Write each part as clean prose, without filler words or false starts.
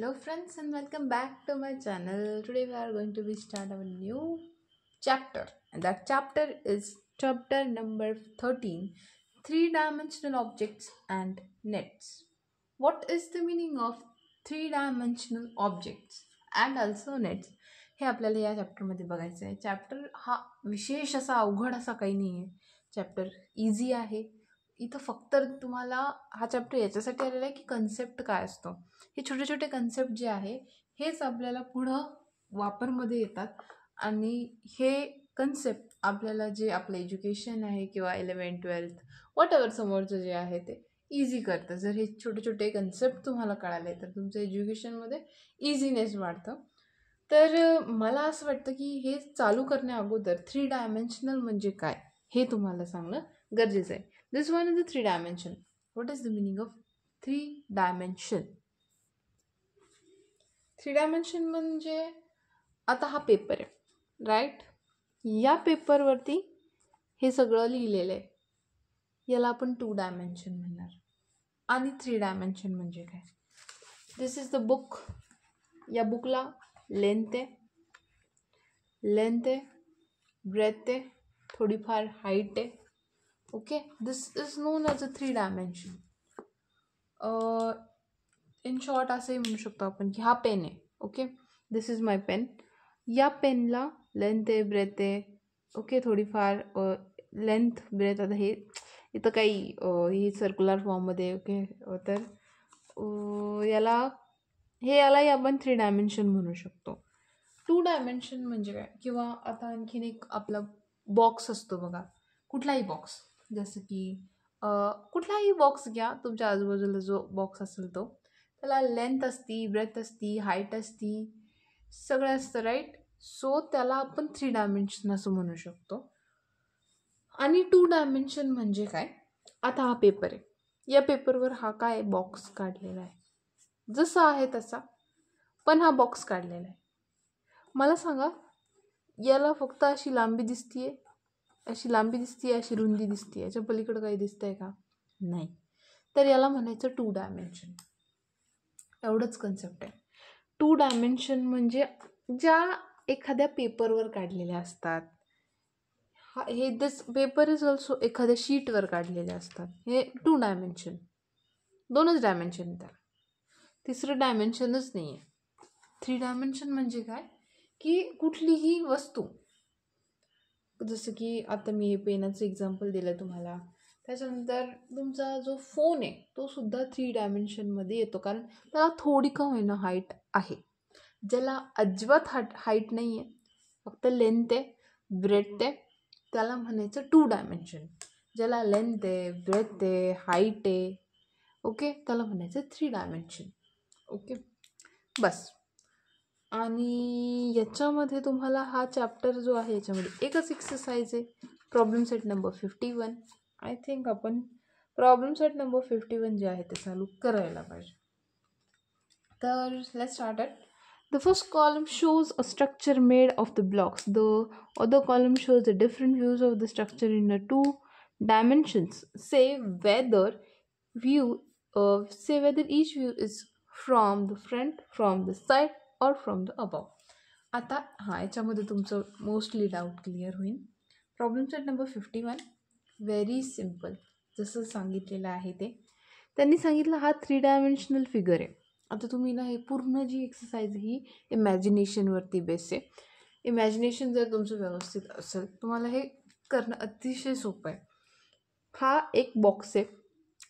Hello friends and welcome back to my channel. Today we are going to be start our new chapter, and that chapter is chapter number 13, three-dimensional objects and nets. What is the meaning of three-dimensional objects and also nets? हे आपल्याला या चॅप्टरमध्ये बघायचं आहे. Chapter हा विशेष असा अवघड असा काही नाही आहे. चॅप्टर इझी आहे. इथं फक्त तुम्हाला हा चॅप्टर याच्यासाठी आलेला आहे की कन्सेप्ट काय असतो, हे छोटे छोटे कन्सेप्ट जे आहे हेच आपल्याला पुढं वापरमध्ये येतात. आणि हे कन्सेप्ट आपल्याला जे आपलं एज्युकेशन आहे किंवा 11th-12th वॉट समोरचं जे आहे ते इझी करतं. जर हे छोटे छोटे कन्सेप्ट तुम्हाला कळाले तर तुमचं एज्युकेशनमध्ये इझीनेस वाढतं. तर मला असं वाटतं की हे चालू करण्या अगोदर 3 डायमेन्शनल म्हणजे काय हे तुम्हाला सांगणं गरजेचं आहे. This one is the 3 dimension. What is the meaning of 3 dimension? 3 dimension म्हणजे आता हा पेपर आहे, राईट? या पेपरवरती हे सगळं लिहिलेलं आहे, याला आपण 2 डायमेन्शन म्हणणार. आणि 3 डायमेन्शन म्हणजे काय? This is the book. या बुकला लेंथ आहे, ब्रेथ आहे, थोडीफार हाईट आहे. Okay, this is known as a 3 dimension. In short असंही म्हणू शकतो आपण की हा पेन आहे. Okay, this is my pen. या पेनला लेंथ आहे, ब्रेथ आहे. ओके, थोडीफार लेंथ ब्रेथ. आता हे इथं काही ही सर्क्युलर फॉर्ममध्ये. ओके, तर यालाही आपण 3 डायमेन्शन म्हणू शकतो. 2 डायमेन्शन म्हणजे काय? किंवा आता आणखीन एक आपला बॉक्स असतो बघा, कुठलाही बॉक्स, जसं की कुठलाही बॉक्स घ्या, तुमच्या आजूबाजूला जो बॉक्स असेल तो, त्याला लेंथ असती, ब्रेथ असती, हाईट असती, सगळं असतं, राईट? सो त्याला आपण 3 डायमेन्शन असं म्हणू शकतो. आणि 2 डायमेन्शन म्हणजे काय? आता हा पेपर आहे, या पेपरवर हा काय बॉक्स काढलेला आहे, जसा आहे तसा, पण हा बॉक्स काढलेला आहे. मला सांगा, याला फक्त अशी लांबी दिसतीये, अशी रुंदी दिसतीये, याच्या पलीकडं काही दिसतंय का? नाही. तर याला म्हणायचं 2 डायमेन्शन. एवढंच कन्सेप्ट आहे. 2 डायमेन्शन म्हणजे ज्या एखाद्या पेपरवर काढलेल्या असतात. हे दिस पेपर इज ऑल्सो एखाद्या शीटवर काढलेले असतात. हे 2 डायमेन्शन. 2च डायमेन्शन त्याला, तिसरं डायमेन्शनच नाही आहे. 3 डायमेन्शन म्हणजे काय? की कुठलीही वस्तू, जसं की आता मी पेनाचं एक्झाम्पल दिलं तुम्हाला, त्याच्यानंतर तुमचा जो फोन आहे तो सुद्धा 3 डायमेन्शनमध्ये येतो, कारण त्याला थोडी का होईना हाईट आहे. ज्याला अजिबात हाईट नाही आहे, फक्त लेंथ आहे, ब्रेथ आहे, त्याला म्हणायचं 2 डायमेन्शन. ज्याला लेंथ आहे, ब्रेथ आहे, हाईट आहे, ओके, त्याला म्हणायचं 3 डायमेन्शन. ओके, बस. आणि याच्यामध्ये तुम्हाला हा चॅप्टर जो आहे याच्यामध्ये एकच एक्सरसाइज आहे, problem set number 51. I think आपण प्रॉब्लेम सेट नंबर 51 जे आहे ते चालू करायला पाहिजे. तर let's start it. The first column shows a structure made of the blocks. The other column shows the different views of the structure in the 2 dimensions. Say whether each view is from the front, from the side or from the above. आता याच्यामध्ये तुमचं mostly doubt clear होईल. Problem set number 51 very simple, जसं सांगितलेलं आहे ते. त्यांनी सांगितलं हा 3 डायमेन्शनल फिगर आहे. आता तुम्ही ना हे पूर्ण जी एक्सरसाइज ही इमॅजिनेशनवरती बेस आहे. इमॅजिनेशन जर तुमचं व्यवस्थित असेल, तुम्हाला हे करणं अतिशय सोपं आहे. हा एक बॉक्स आहे.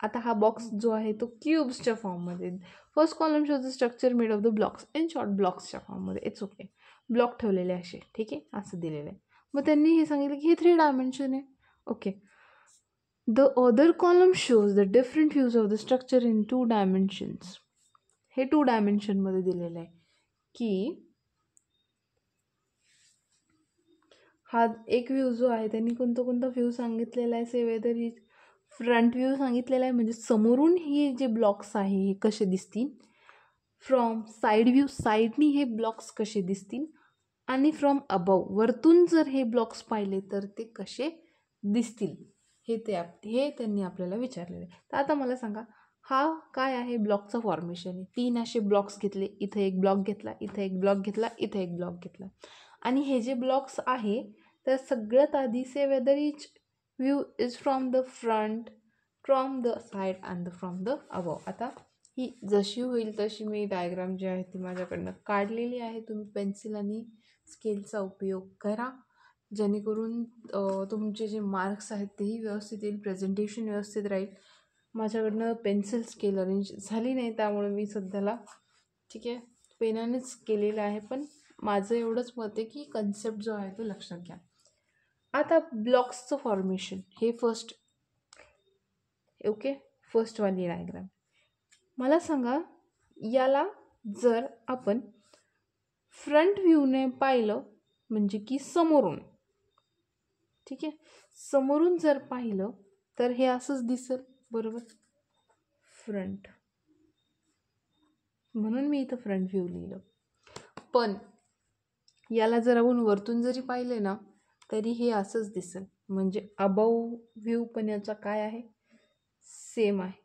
आता हा बॉक्स जो आहे तो क्यूब्सच्या फॉर्ममध्ये. First column shows the structure made of the blocks. In short ब्लॉक्सच्या फॉर्ममध्ये. इट्स ओके, ब्लॉक ठेवलेले असे, ठीक आहे, असं दिलेलं आहे. मग त्यांनी हे सांगितलं की हे 3 डायमेन्शन आहे. Okay, the other column shows the different views of the structure in 2 dimensions. हे 2 डायमेन्शनमध्ये दिलेलं आहे की हा एक व्ह्यू जो आहे त्यांनी कोणता व्ह्यू सांगितलेला आहे. से वेदर ही फ्रंट व्ह्यू सांगितलेला आहे, म्हणजे समोरून हे जे ब्लॉक्स आहे हे कसे दिसतील. फ्रॉम साईड व्ह्यू, साईडनी हे ब्लॉक्स कसे दिसतील. आणि फ्रॉम अबव, वरतून जर हे ब्लॉक्स पाहिले तर ते कसे दिसतील, हे त्यांनी आपल्याला विचारलेलं आहे. तर आता मला सांगा, हा काय आहे, ब्लॉकचं फॉर्मेशन आहे. 3 असे ब्लॉक्स घेतले, इथे एक ब्लॉक घेतला, इथे एक ब्लॉक घेतला, इथे एक ब्लॉक घेतला. आणि हे जे ब्लॉक्स आहे तर सगळ्यात आधी see whether each view is from the front, from the side and from the above. आता ही जशी होईल तशी मी डायग्राम जी आहे ती माझ्याकडनं काढलेली आहे. तुम्ही पेन्सिल आणि स्केलचा उपयोग करा, जेणेकरून तुमचे जे मार्क्स आहेत तेही व्यवस्थित येईल, प्रेझेंटेशन व्यवस्थित राहील. माझ्याकडनं पेन्सिल स्केल अरेंज झाली नाही, त्यामुळे मी सध्याला ठीक आहे पेनानेच केलेलं आहे. पण माझं एवढंच मत आहे की कन्सेप्ट जो आहे तो लक्षात घ्या. आता ब्लॉक्सचं फॉर्मेशन हे फर्स्ट, ओके, फर्स्टवाली डायग्राम. मला सांगा, याला जर आपण फ्रंट व्ह्यूने पाहिलं म्हणजे की समोरून, ठीक आहे, समोरून जर पाहिलं तर हे असंच दिसेल, बरोबर, फ्रंट. म्हणून मी इथं फ्रंट व्ह्यू लिहिलं. पण याला जर आपण वरतून जरी पाहिले ना तरी हे असंच दिसेल, म्हणजे अबव व्ह्यू पण याचा काय आहे, सेम आहे.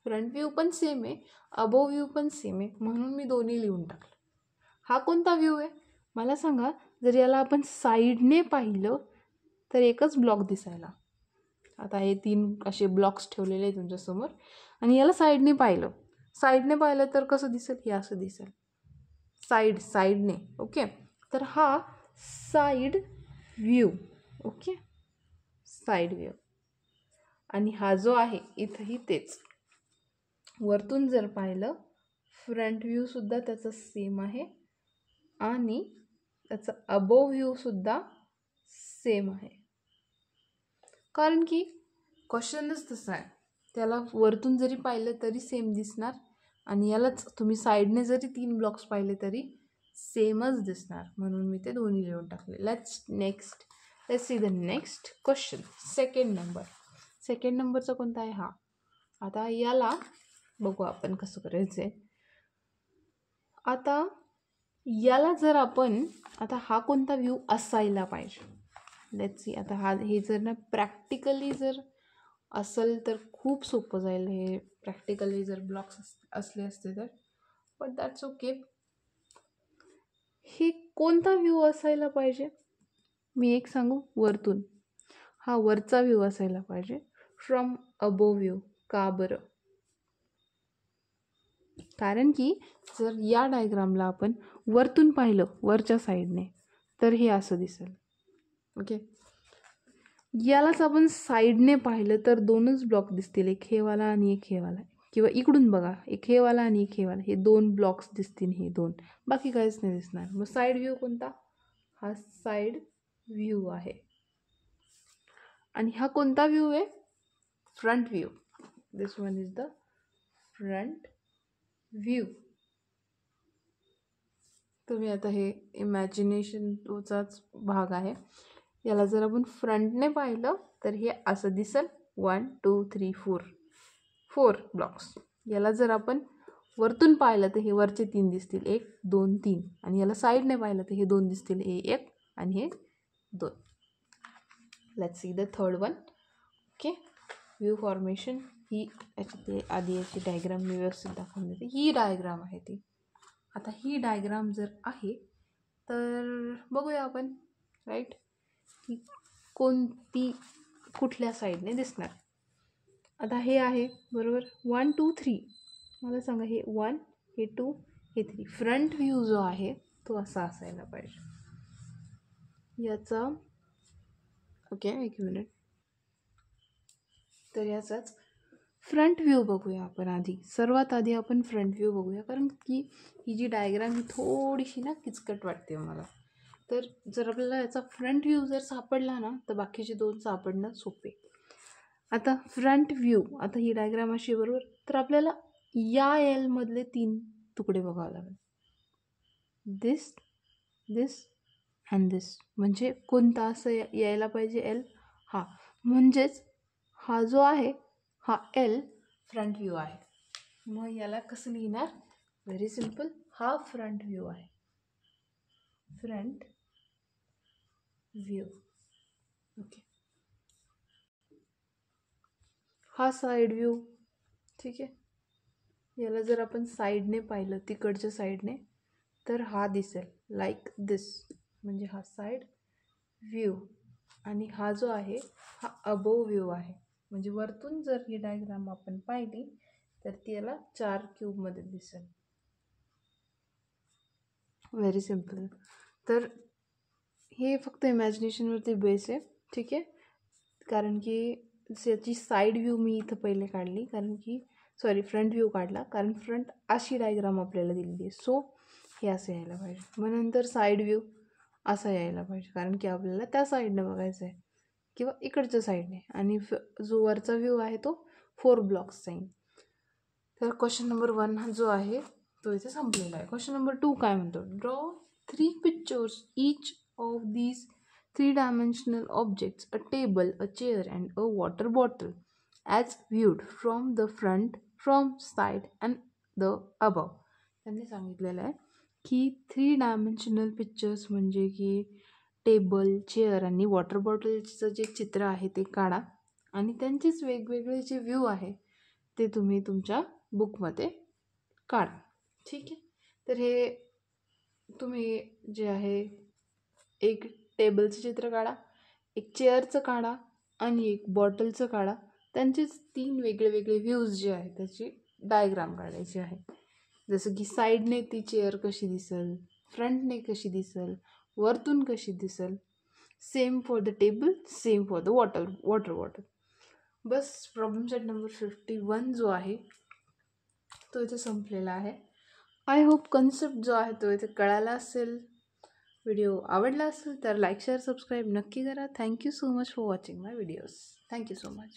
फ्रंट व्ह्यू पण सेम आहे, अबव व्ह्यू पण सेम आहे, म्हणून मी दोन्ही लिहून टाकलं. हा कोणता व्ह्यू आहे मला सांगा. जर याला आपण साईडने पाहिलं तर एकच ब्लॉक दिसायला. आता हे 3 असे ब्लॉक्स ठेवलेले आहे तुमच्यासमोर, आणि याला साईडने पाहिलं तर कसं दिसेल, हे असं दिसेल, साईडने. ओके, तर हा side view. Okay, side view. आणि हा जो आहे इथंही तेच. वरतून जर पाहिलं फ्रंट व्ह्यूसुद्धा त्याचा सेम आहे आणि त्याचा अबोव व्ह्यूसुद्धा सेम आहे, कारण की क्वेश्चनच तसा आहे. त्याला वरतून जरी पाहिलं तरी सेम दिसणार, आणि यालाच तुम्ही साईडने जरी 3 ब्लॉक्स पाहिले तरी सेमच दिसणार, म्हणून मी ते दोन्ही लिहून टाकले. Let's see the next question. Second नंबरचा कोणता आहे, हा. आता याला बघू आपण कसं करायचं आहे. आता याला जर आपण, आता हा कोणता व्ह्यू असायला पाहिजे, लेट्स सी. आता हे जर ना प्रॅक्टिकली जर असेल तर खूप सोपं जाईल. हे प्रॅक्टिकली जर ब्लॉक्स असले असते तर, बट दॅट्स ओके. हे कोणता व्ह्यू असायला पाहिजे, मी एक सांगू, वरतून. हा वरचा व्ह्यू असायला पाहिजे, फ्रॉम अबोव व्ह्यू. का बरं, कारण की जर या डायग्रामला आपण वरतून पाहिलं वरच्या साईडने तर हे असं दिसेल. ओके, यालाच आपण साईडने पाहिलं तर 2च ब्लॉक दिसतील, एक हेवाला आणि एक हेवाला. किंवा इकडून बघा, एक हेवाला आणि एक हेवाला, हे 2 ब्लॉक्स दिसतील, हे 2, बाकी काहीच नाही दिसणार. मग साईड व्ह्यू कोणता, हा साईड व्ह्यू आहे. आणि हा कोणता व्ह्यू आहे, front view. This one is the front view. तुम्ही आता हे इमॅजिनेशनचाच भाग आहे. याला जर आपण फ्रंटने पाहिलं तर हे असं दिसेल, 1 2 3 4 ब्लॉक्स. याला जर आपण वरतून पाहिलं तर हे वरचे 3 दिसतील, 1 2 3. आणि याला साईडने पाहिलं तर हे 2 दिसतील, हे 1 आणि हे 2. Let's see the third one. Okay, view formation. ही याची आधी याची डायग्राम मी व्यवस्थित दाखवून देते. ही डायग्राम आहे ती. आता ही डायग्राम जर आहे तर बघूया आपण, राईट, की कोणती कुठल्या साईडने दिसणार. आता हे आहे, बरोबर, 1 2 3. मला सांगा, हे 1, हे 2, हे 3. फ्रंट व्ह्यू जो आहे तो असा असायला पाहिजे याचा. ओके, एक मिनिट. तर याचाच फ्रंट व्ह्यू बघूया आपण आधी. सर्वात आधी आपण फ्रंट व्ह्यू बघूया, कारण की ही जी डायग्राम ही थोडीशी ना किचकट वाटते मला. तर जर आपल्याला याचा फ्रंट व्ह्यू जर सापडला ना तर बाकीचे 2 सापडणं सोपे. आता फ्रंट व्ह्यू, आता ही डायग्राम अशी, बरोबर, तर आपल्याला या एलमधले 3 तुकडे बघावे लागेल, दिस अँड दिस. म्हणजे कोणता असं यायला पाहिजे, एल. हा म्हणजेच हा जो आहे हा एल फ्रंट व्ह्यू आहे. मग याला कसं लिहिणार, व्हेरी सिम्पल, हा फ्रंट व्ह्यू आहे, फ्रंट व्ह्यू. ओके, हा साईड व्ह्यू, ठीक आहे. याला जर आपण साईडने पाहिलं, तिकडच्या साईडने, तर हा दिसेल लाईक दिस, म्हणजे हा साईड व्ह्यू, आणि हा जो आहे हा अबोव व्ह्यू आहे. म्हणजे वरतून जर ही डायग्राम आपण पाहिली तर ती याला 4 क्यूबमध्ये दिसेल. Very simple. तर हे फक्त इमॅजिनेशनवरती बेस आहे, ठीक आहे. कारण की याची साईड व्ह्यू मी इथं पहिले काढली, कारण की फ्रंट व्ह्यू काढला, कारण फ्रंट अशी डायग्राम आपल्याला दिलेली आहे. सो हे असं यायला पाहिजे. मग नंतर साईड व्ह्यू असा यायला पाहिजे, कारण की आपल्याला त्या साईडनं बघायचं आहे किंवा इकडच्या साईडने. आणि जो वरचा व्ह्यू आहे तो 4 ब्लॉक्सचा येईल. तर क्वेश्चन नंबर 1 जो आहे तो इथे संपलेला आहे. क्वेश्चन नंबर 2 काय म्हणतो, draw 3 pictures each of these 3-dimensional objects, a table, a chair and a water bottle, as viewed from the front, from side and the above. त्यांनी सांगितलेलं आहे की 3-dimensional पिक्चर्स म्हणजे की टेबल, चेअर आणि water बॉटलचं जे चित्र आहे ते काढा, आणि त्यांचेच वेगवेगळे जे व्ह्यू आहे ते तुम्ही तुमच्या बुकमध्ये काढा. ठीक आहे. तर हे तुम्ही जे आहे एक टेबलचं चित्र काढा, एक चेअरचं काढा आणि एक बॉटलचं काढा. त्यांचेच 3 वेगळे वेगळे व्ह्यूज जे आहेत त्याची डायग्राम काढायची आहे. जसं की साईडने ती चेअर कशी दिसेल, फ्रंटने कशी दिसेल, वरतून कशी दिसेल. Same for the table, same for the water bottle. Bus problem set number 51 जो आहे तो इथे संपलेला आहे. आय होप कन्सेप्ट जो आहे तो इथे कळाला असेल. व्हिडिओ आवडला असेल तर लाईक, शेअर, सबस्क्राईब नक्की करा. Thank you so much for watching my videos. Thank you so much.